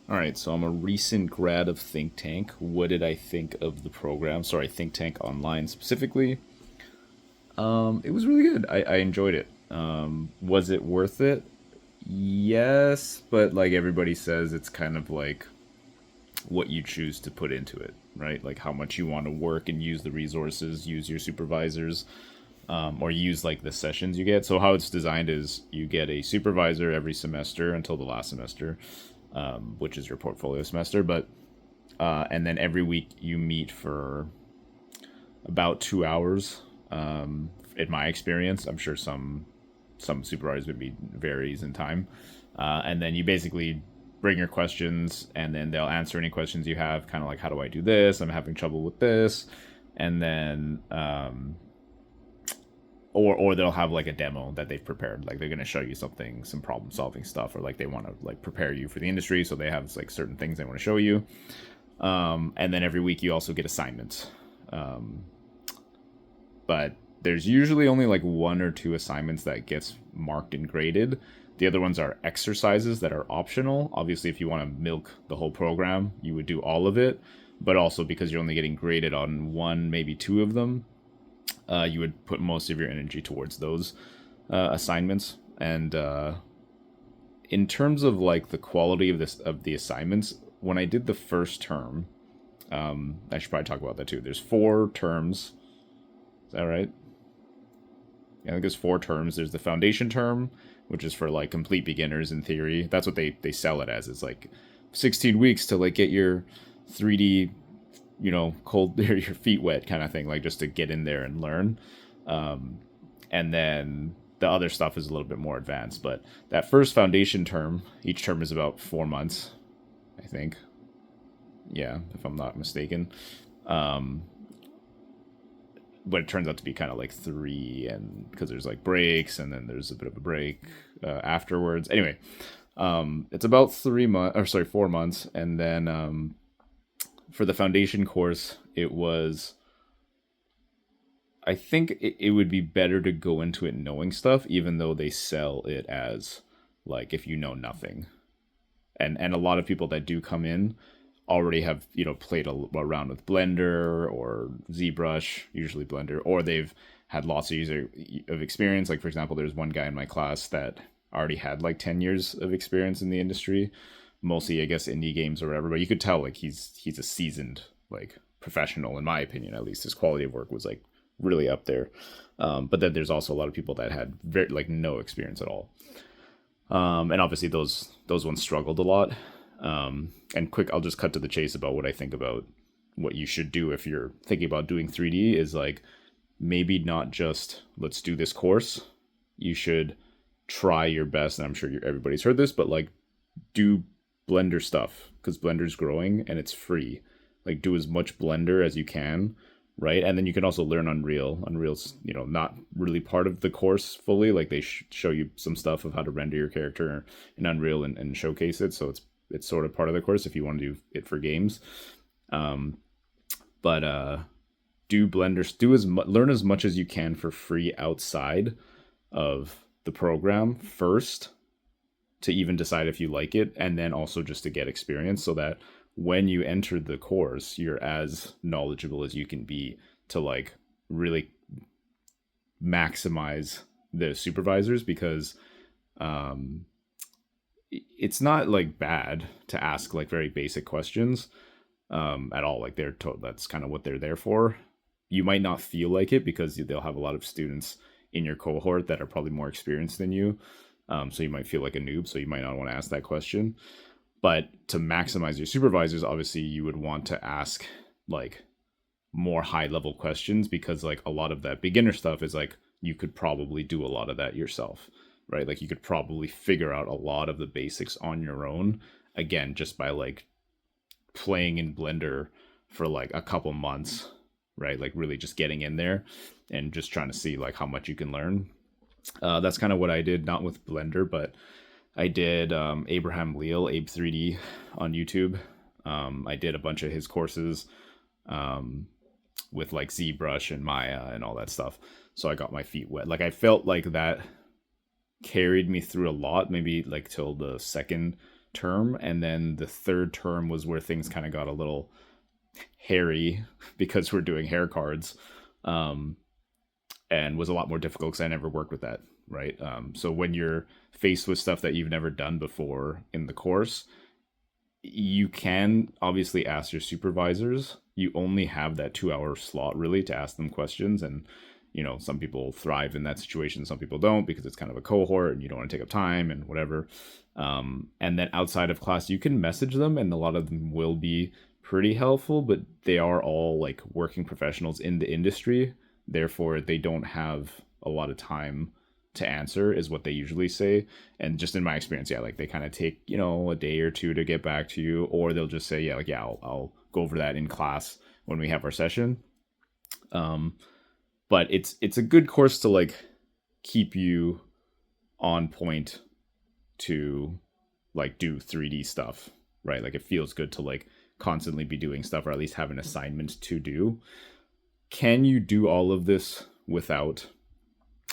All right, so I'm a recent grad of Think Tank. What did I think of the program? Sorry, Think Tank Online specifically. It was really good. I enjoyed it. Was it worth it? Yes, but like everybody says, it's kind of like what you choose to put into it, right? Like how much you want to work and use the resources, use your supervisors, or use like the sessions you get. So how it's designed is you get a supervisor every semester until the last semester, which is your portfolio semester. But and then every week you meet for about 2 hours. In my experience, I'm sure some supervisors maybe varies in time, and then you basically bring your questions, and then they'll answer any questions you have. Kind of like, how do I do this? I'm having trouble with this, and then or they'll have like a demo that they've prepared, like they're going to show you something, some problem solving stuff, or like they want to like prepare you for the industry, so they have like certain things they want to show you. And then every week you also get assignments, but there's usually only like one or two assignments that gets marked and graded. The other ones are exercises that are optional. Obviously, if you want to milk the whole program, you would do all of it, but also because you're only getting graded on one, maybe two of them, you would put most of your energy towards those assignments. And in terms of like the quality of this of the assignments, when I did the first term, I should probably talk about that too. There's 4 terms. Is that right? Yeah, I think there's 4 terms. There's the foundation term, which is for like complete beginners in theory. That's what they sell it as. It's like 16 weeks to like get your 3D, cold your feet wet kind of thing, like just to get in there and learn. And then the other stuff is a little bit more advanced. But that first foundation term, each term is about 4 months, I think. Yeah, if I'm not mistaken. Um, but it turns out to be kind of like 3, and because there's like breaks and then there's a bit of a break afterwards. Anyway, it's about 3 months, or sorry, 4 months, and then for the foundation course, it was. I think it would be better to go into it knowing stuff, even though they sell it as like if you know nothing, and a lot of people that do come in already have played around with Blender or ZBrush, usually Blender, or they've had lots of user of experience. Like for example, there's one guy in my class that already had like 10 years of experience in the industry, mostly I guess indie games or whatever. But you could tell like he's a seasoned like professional, in my opinion. At least his quality of work was like really up there. But then there's also a lot of people that had very like no experience at all. And obviously those ones struggled a lot. And quick, I'll just cut to the chase about what I think about what you should do if you're thinking about doing 3D is like maybe not just let's do this course. You should try your best, and I'm sure everybody's heard this, but like do Blender stuff because Blender's growing and it's free. Like do as much Blender as you can, right? And then you can also learn Unreal. Unreal's not really part of the course fully. Like they show you some stuff of how to render your character in Unreal and showcase it. So it's sort of part of the course if you want to do it for games. Um, but do Blender, learn as much as you can for free outside of the program first to even decide if you like it, and then also just to get experience so that when you enter the course, you're as knowledgeable as you can be to like really maximize the supervisors because it's not like bad to ask like very basic questions at all. Like they're that's kind of what they're there for. You might not feel like it because they'll have a lot of students in your cohort that are probably more experienced than you. So you might feel like a noob, so you might not want to ask that question. But to maximize your supervisors, obviously you would want to ask like more high level questions because like a lot of that beginner stuff is like you could probably do a lot of that yourself, right? Like you could probably figure out a lot of the basics on your own, again, just by like playing in Blender for like a couple months, right? Like really just getting in there and just trying to see like how much you can learn. That's kind of what I did, not with Blender, but I did Abraham Leal, Abe 3D on YouTube. I did a bunch of his courses with like ZBrush and Maya and all that stuff. So I got my feet wet. Like I felt like that carried me through a lot, maybe like till the second term, and then the third term was where things kind of got a little hairy because we're doing hair cards, um, and was a lot more difficult because I never worked with that, right? So when you're faced with stuff that you've never done before in the course, you can obviously ask your supervisors. You only have that 2 hour slot really to ask them questions, and some people thrive in that situation, some people don't, because it's kind of a cohort and you don't want to take up time and whatever. And then outside of class you can message them, and a lot of them will be pretty helpful, but they are all like working professionals in the industry, therefore they don't have a lot of time to answer, is what they usually say. And just in my experience, yeah, like they kind of take a day or two to get back to you, or they'll just say, yeah, like, yeah, I'll go over that in class when we have our session. But it's a good course to like keep you on point to like do 3D stuff, right? Like it feels good to like constantly be doing stuff, or at least have an assignment to do. Can you do all of this without,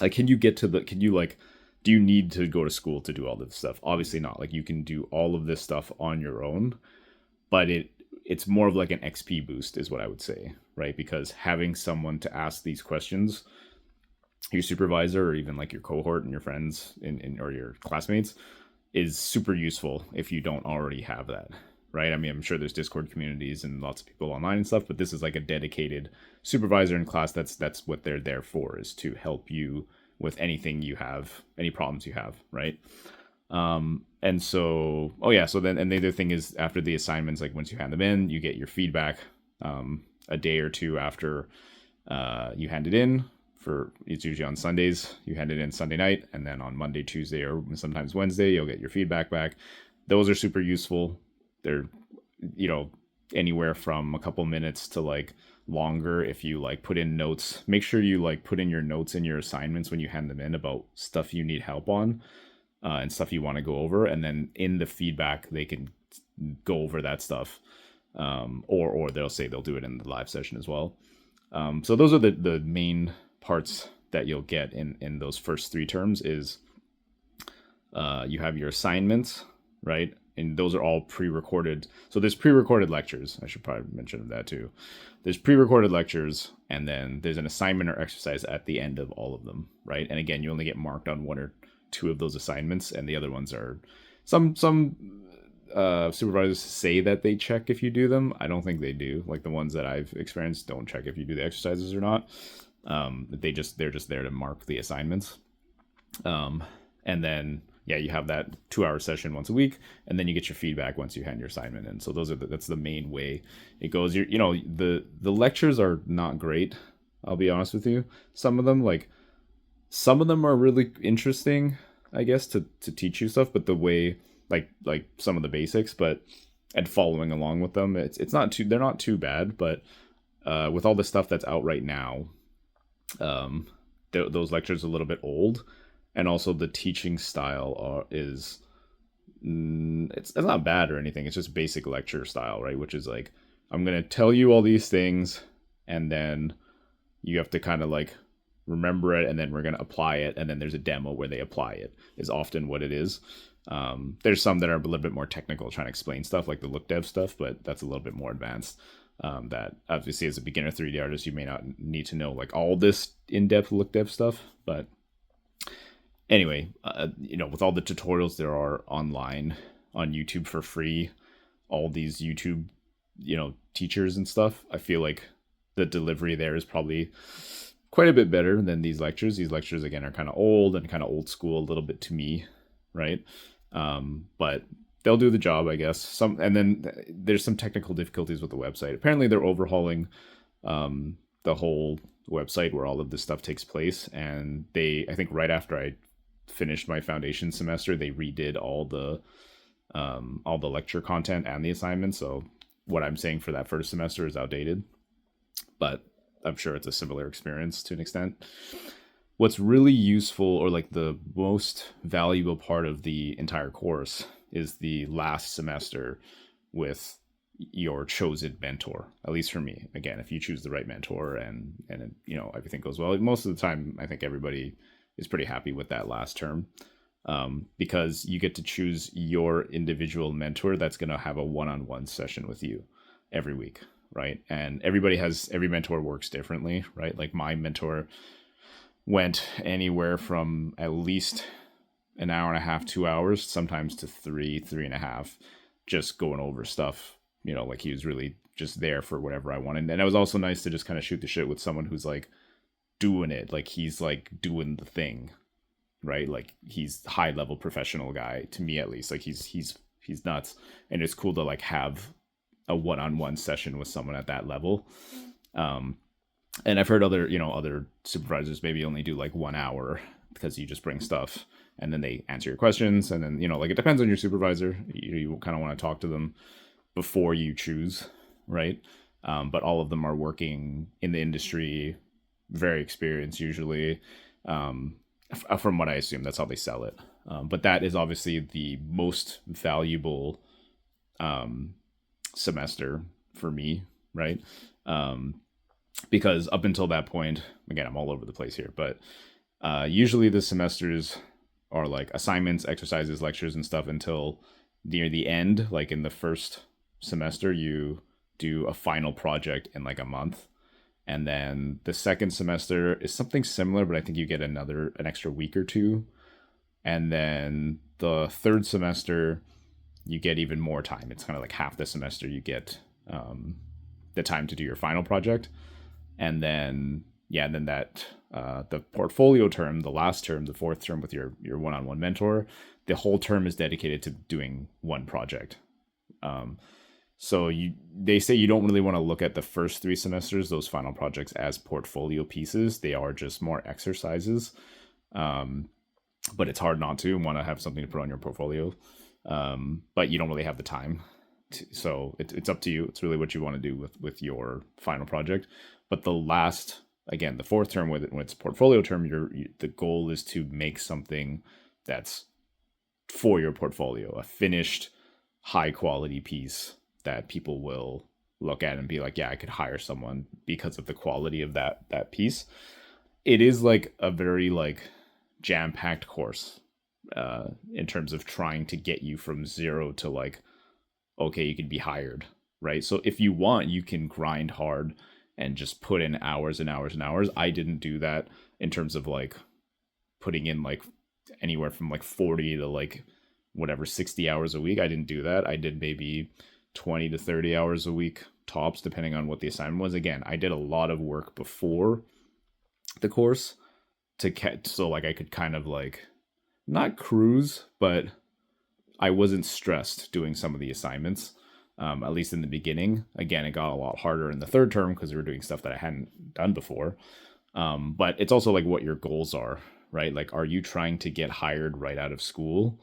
like, can you do you need to go to school to do all this stuff? Obviously not. Like you can do all of this stuff on your own, but it's more of like an XP boost is what I would say, right? Because having someone to ask these questions, your supervisor or even like your cohort and your friends or your classmates, is super useful if you don't already have that, right? I mean, I'm sure there's Discord communities and lots of people online and stuff, but this is like a dedicated supervisor in class. That's what they're there for, is to help you with anything you have, any problems you have, right? And so, so then, and the other thing is, after the assignments, like once you hand them in, you get your feedback a day or two after you hand it in. It's usually on Sundays. You hand it in Sunday night, and then on Monday, Tuesday, or sometimes Wednesday, you'll get your feedback back. Those are super useful. They're anywhere from a couple minutes to like longer if you like put in notes. Make sure you like put in your notes in your assignments when you hand them in about stuff you need help on, and stuff you want to go over, and then in the feedback they can go over that stuff, or they'll say they'll do it in the live session as well. So those are the main parts that you'll get in those first 3 terms. Is you have your assignments, right? And those are all pre-recorded. So there's pre-recorded lectures. I should probably mention that too. There's pre-recorded lectures, and then there's an assignment or exercise at the end of all of them, right? And again, you only get marked on 1 or 2 of those assignments, and the other ones are some supervisors say that they check if you do them. I don't think they do. Like the ones that I've experienced don't check if you do the exercises or not. They're just there to mark the assignments. And then you have that 2-hour session once a week, and then you get your feedback once you hand your assignment in. So that's the main way it goes. The lectures are not great, I'll be honest with you. Some of them are really interesting, I guess, to teach you stuff, but the way like some of the basics, and following along with them, they're not too bad, but with all the stuff that's out right now, those lectures are a little bit old. And also the teaching style is it's not bad or anything. It's just basic lecture style, right? Which is like, I'm going to tell you all these things, and then you have to kind of like remember it, and then we're going to apply it. And then there's a demo where they apply it, is often what it is. There's some that are a little bit more technical, trying to explain stuff like the look dev stuff, but that's a little bit more advanced. That obviously as a beginner 3D artist, you may not need to know like all this in-depth look dev stuff, but anyway, with all the tutorials there are online on YouTube for free, all these YouTube, teachers and stuff, I feel like the delivery there is probably quite a bit better than these lectures. These lectures, again, are kind of old and kind of old school a little bit to me, right? But they'll do the job, I guess. And then there's some technical difficulties with the website. Apparently they're overhauling the whole website where all of this stuff takes place. And I think right after I finished my foundation semester, they redid all the lecture content and the assignments. So what I'm saying for that first semester is outdated, but I'm sure it's a similar experience to an extent. What's really useful, or like the most valuable part of the entire course, is the last semester with your chosen mentor. At least for me, again, if you choose the right mentor and everything goes well, most of the time I think everybody is pretty happy with that last term. because you get to choose your individual mentor that's going to have a one-on-one session with you every week, right? And every mentor works differently, right? Like my mentor went anywhere from at least an hour and a half, 2 hours, sometimes to three and a half, just going over stuff. Like he was really just there for whatever I wanted. And it was also nice to just kind of shoot the shit with someone who's like doing it. Like he's like doing the thing, right? Like he's high level professional guy, to me at least. Like he's nuts. And it's cool to like have a one-on-one session with someone at that level. And I've heard other supervisors maybe only do like 1 hour because you just bring stuff and then they answer your questions. And then, like it depends on your supervisor. You kind of want to talk to them before you choose, right? But all of them are working in the industry, very experienced usually. From what I assume, that's how they sell it. But that is obviously the most valuable semester for me, right? Because up until that point, again, I'm all over the place here, but usually the semesters are like assignments, exercises, lectures, and stuff until near the end. Like in the first semester, you do a final project in like a month. And then the second semester is something similar, but I think you get an extra week or two. And then the third semester, you get even more time. It's kind of like half the semester you get the time to do your final project. And then, the portfolio term, the last term, the fourth term with your one-on-one mentor, the whole term is dedicated to doing one project. So they say you don't really want to look at the first 3 semesters, those final projects, as portfolio pieces. They are just more exercises. But it's hard not to want to have something to put on your portfolio. But you don't really have the time. So it's up to you. It's really what you want to do with your final project. But the fourth term, when it's portfolio term, the goal is to make something that's for your portfolio, a finished, high quality piece that people will look at and be like, yeah, I could hire someone because of the quality of that piece. It is like a very like jam-packed course in terms of trying to get you from zero to like, okay, you can be hired, right? So if you want, you can grind hard and just put in hours and hours and hours. I didn't do that in terms of like putting in like anywhere from like 40 to like whatever 60 hours a week. I didn't do that. I did maybe 20 to 30 hours a week tops, depending on what the assignment was. Again, I did a lot of work before the course so like I could kind of like not cruise, but I wasn't stressed doing some of the assignments, at least in the beginning. Again, it got a lot harder in the third term because we were doing stuff that I hadn't done before. But it's also like what your goals are, right? Like, are you trying to get hired right out of school?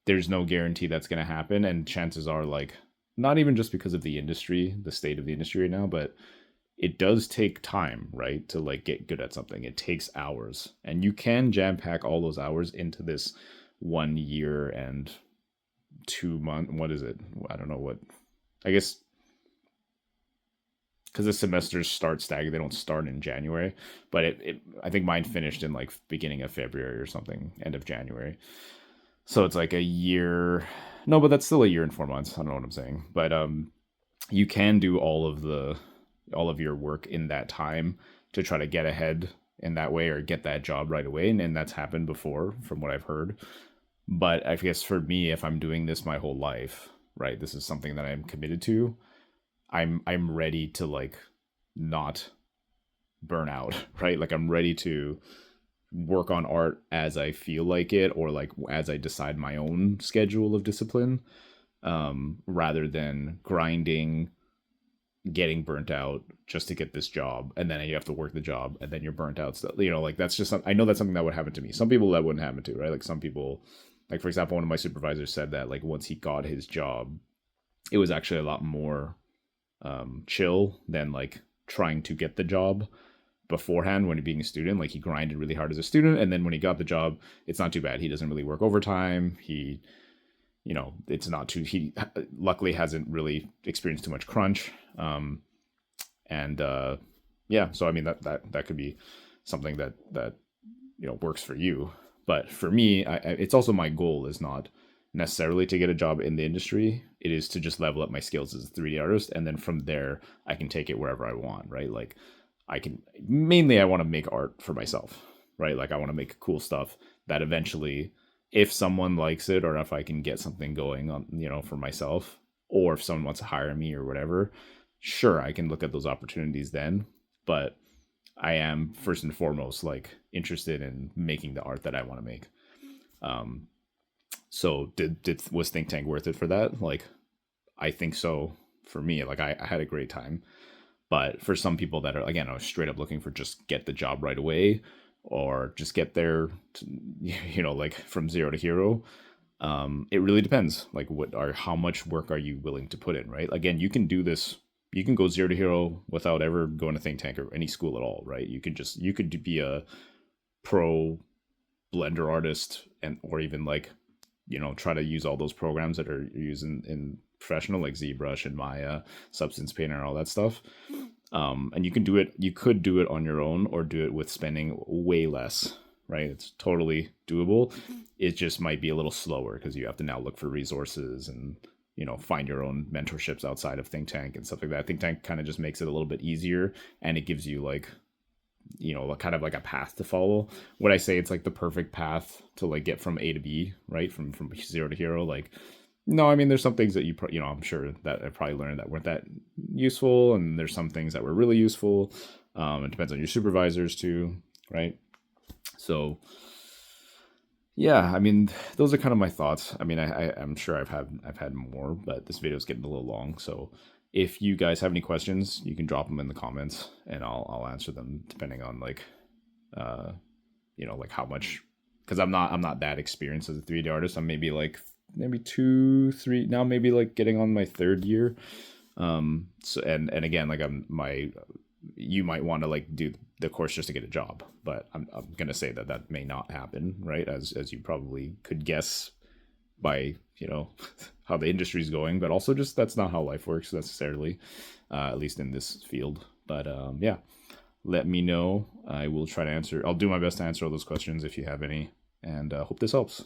There's no guarantee that's going to happen. And chances are like, not even just because of the industry, the state of the industry right now, but it does take time, right? To like get good at something. It takes hours, and you can jam pack all those hours into this 1 year and 2 month. What is it? I don't know what, I guess because the semesters start staggered. They don't start in January, but I think mine finished in like beginning of February or something, end of January. So it's like a year. No, but that's still a year and 4 months. I don't know what I'm saying, but you can do all of your work in that time to try to get ahead in that way or get that job right away, and that's happened before from what I've heard. But I guess for me, if I'm doing this my whole life, right, this is something that I'm committed to. I'm ready to like not burn out, right? Like I'm ready to work on art as I feel like it, or like as I decide my own schedule of discipline, rather than grinding, getting burnt out just to get this job, and then you have to work the job and then you're burnt out. So, like that's just, I know that's something that would happen to me. Some people that wouldn't happen to, right? Like some people, like for example, one of my supervisors said that like once he got his job, it was actually a lot more chill than like trying to get the job beforehand when being a student. Like he grinded really hard as a student, and then when he got the job, it's not too bad. He doesn't really work overtime. It's not too, he luckily hasn't really experienced too much crunch. So I mean that could be something that works for you. But for me, it's also my goal is not necessarily to get a job in the industry. It is to just level up my skills as a 3D artist, and then from there I can take it wherever I want, right? Like I can mainly I want to make art for myself, right? Like I want to make cool stuff that eventually, if someone likes it or if I can get something going on, for myself, or if someone wants to hire me or whatever, sure, I can look at those opportunities then. But I am first and foremost like interested in making the art that I want to make. Um, so did was Think Tank worth it for that? Like, I think so. For me, like I had a great time. But for some people that are, again, are straight up looking for just get the job right away or just get there, to, like from zero to hero, it really depends. Like how much work are you willing to put in, right? Again, you can do this. You can go zero to hero without ever going to Think Tank or any school at all, right? You could be a pro Blender artist and or even like try to use all those programs that are used in professional like ZBrush and Maya, Substance Painter, and all that stuff. And you can do it. You could do it on your own or do it with spending way less. Right, it's totally doable. It just might be a little slower because you have to now look for resources and find your own mentorships outside of Think Tank and stuff like that. Think Tank kind of just makes it a little bit easier, and it gives you like kind of like a path to follow. Would I say it's like the perfect path to like get from A to B, right? From zero to hero? Like, no, I mean, there's some things that I'm sure that I probably learned that weren't that useful, and there's some things that were really useful. It depends on your supervisors too, right? So, yeah, I mean, those are kind of my thoughts. I mean, I'm sure I've had more, but this video is getting a little long. So, if you guys have any questions, you can drop them in the comments, and I'll answer them depending on like, like how much. Because I'm not that experienced as a 3D artist. I'm maybe 2, 3 now, maybe like getting on my 3rd year. So and again, like you might want to like do the course just to get a job, but I'm gonna say that may not happen, right? As you probably could guess by how the industry is going, but also just that's not how life works necessarily, at least in this field. But yeah, let me know. I will try to answer. I'll do my best to answer all those questions if you have any, and hope this helps.